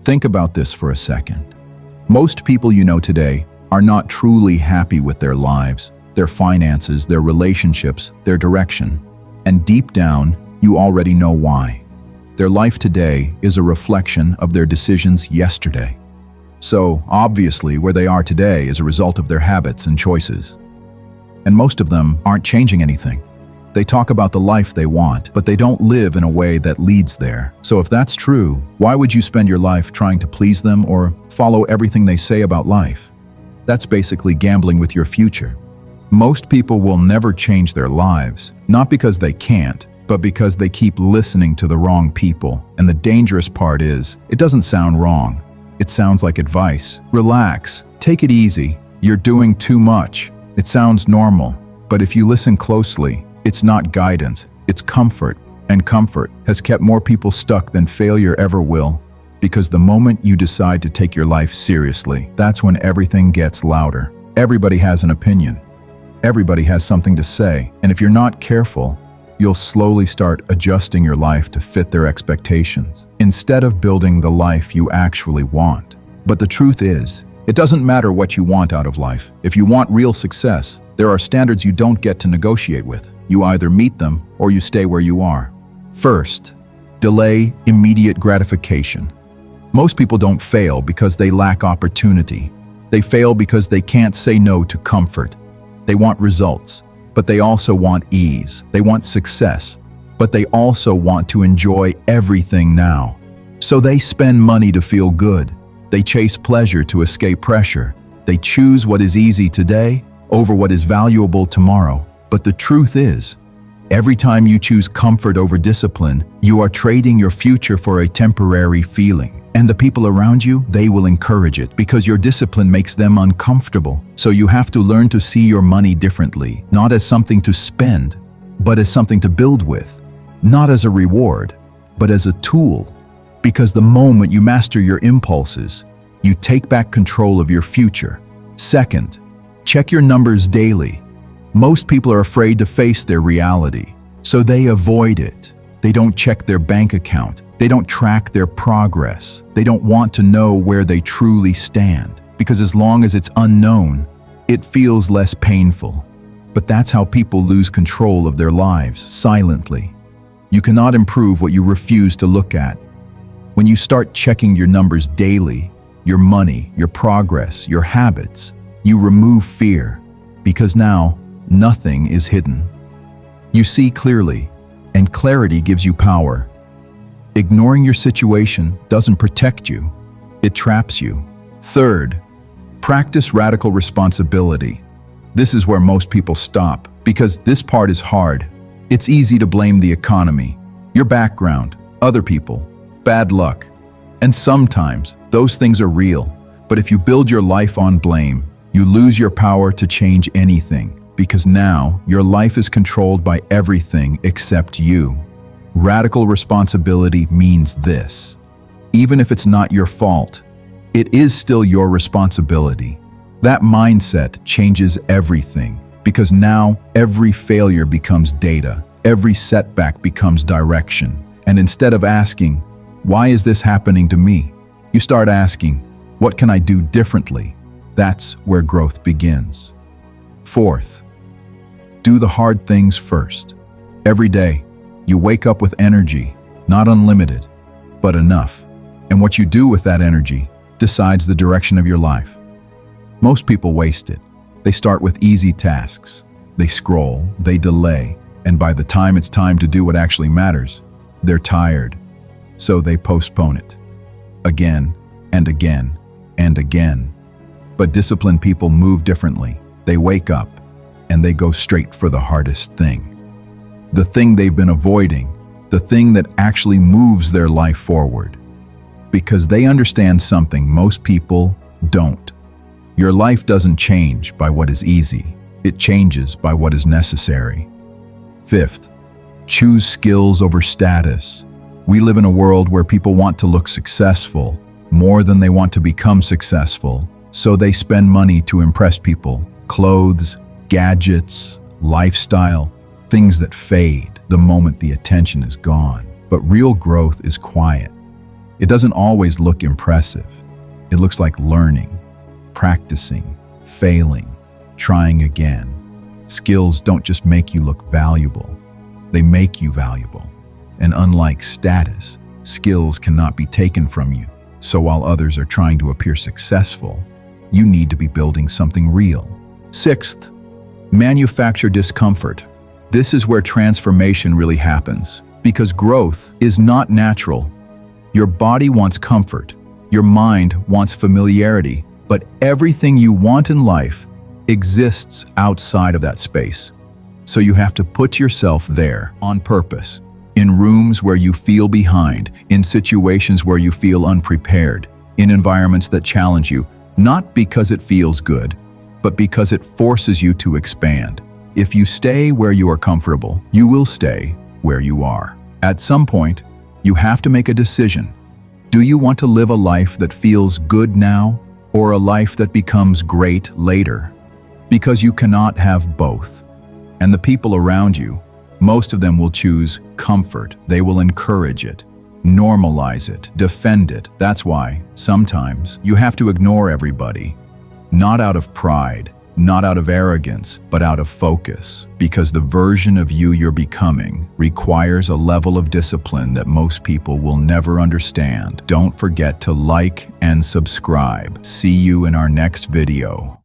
Think about this for a second. Most people you know today are not truly happy with their lives, their finances, their relationships, their direction. And deep down, you already know why. Their life today is a reflection of their decisions yesterday. So, obviously, where they are today is a result of their habits and choices. And most of them aren't changing anything. They talk about the life they want, but they don't live in a way that leads there. So if that's true, why would you spend your life trying to please them or follow everything they say about life? That's basically gambling with your future. Most people will never change their lives, not because they can't, but because they keep listening to the wrong people. And the dangerous part is, it doesn't sound wrong. It sounds like advice. Relax, take it easy, you're doing too much. It sounds normal, but if you listen closely, it's not guidance, it's comfort. And comfort has kept more people stuck than failure ever will. Because the moment you decide to take your life seriously, that's when everything gets louder. Everybody has an opinion. Everybody has something to say. And if you're not careful, you'll slowly start adjusting your life to fit their expectations, instead of building the life you actually want. But the truth is, it doesn't matter what you want out of life. If you want real success, there are standards you don't get to negotiate with. You either meet them or you stay where you are. First, delay immediate gratification. Most people don't fail because they lack opportunity. They fail because they can't say no to comfort. They want results, but they also want ease. They want success, but they also want to enjoy everything now. So they spend money to feel good. They chase pleasure to escape pressure. They choose what is easy today over what is valuable tomorrow. But the truth is, every time you choose comfort over discipline, you are trading your future for a temporary feeling. And the people around you, they will encourage it because your discipline makes them uncomfortable. So you have to learn to see your money differently, not as something to spend, but as something to build with. Not as a reward, but as a tool. Because the moment you master your impulses, you take back control of your future. Second, check your numbers daily. Most people are afraid to face their reality, so they avoid it. They don't check their bank account. They don't track their progress. They don't want to know where they truly stand, because as long as it's unknown, it feels less painful. But that's how people lose control of their lives, silently. You cannot improve what you refuse to look at. When you start checking your numbers daily, your money, your progress, your habits, you remove fear, because now nothing is hidden. You see clearly, and clarity gives you power. Ignoring your situation doesn't protect you, it traps you. Third, practice radical responsibility. This is where most people stop, because this part is hard. It's easy to blame the economy, your background, other people, bad luck. And sometimes those things are real, but if you build your life on blame, you lose your power to change anything. Because now your life is controlled by everything except you. Radical responsibility means this: even if it's not your fault, it is still your responsibility. That mindset changes everything, because now every failure becomes data, every setback becomes direction. And instead of asking, "Why is this happening to me?" you start asking, "What can I do differently?" That's where growth begins. Fourth, do the hard things first. Every day, you wake up with energy, not unlimited, but enough. And what you do with that energy decides the direction of your life. Most people waste it. They start with easy tasks. They scroll, they delay, and by the time it's time to do what actually matters, they're tired. So they postpone it. Again, and again, and again. But disciplined people move differently. They wake up, and they go straight for the hardest thing. The thing they've been avoiding, the thing that actually moves their life forward. Because they understand something most people don't. Your life doesn't change by what is easy. It changes by what is necessary. Fifth, choose skills over status. We live in a world where people want to look successful more than they want to become successful, so they spend money to impress people. Clothes, gadgets, lifestyle, things that fade the moment the attention is gone. But real growth is quiet. It doesn't always look impressive. It looks like learning, practicing, failing, trying again. Skills don't just make you look valuable, they make you valuable. And unlike status, skills cannot be taken from you. So while others are trying to appear successful, you need to be building something real. Sixth, manufacture discomfort. This is where transformation really happens, because growth is not natural. Your body wants comfort, your mind wants familiarity, but everything you want in life exists outside of that space. So you have to put yourself there on purpose, in rooms where you feel behind, in situations where you feel unprepared, in environments that challenge you, not because it feels good, but because it forces you to expand. If you stay where you are comfortable, you will stay where you are. At some point, you have to make a decision. Do you want to live a life that feels good now, or a life that becomes great later? Because you cannot have both. And the people around you, most of them will choose comfort. They will encourage it, normalize it, defend it. That's why, sometimes, you have to ignore everybody. Not out of pride, not out of arrogance, but out of focus. Because the version of you you're becoming requires a level of discipline that most people will never understand. Don't forget to like and subscribe. See you in our next video.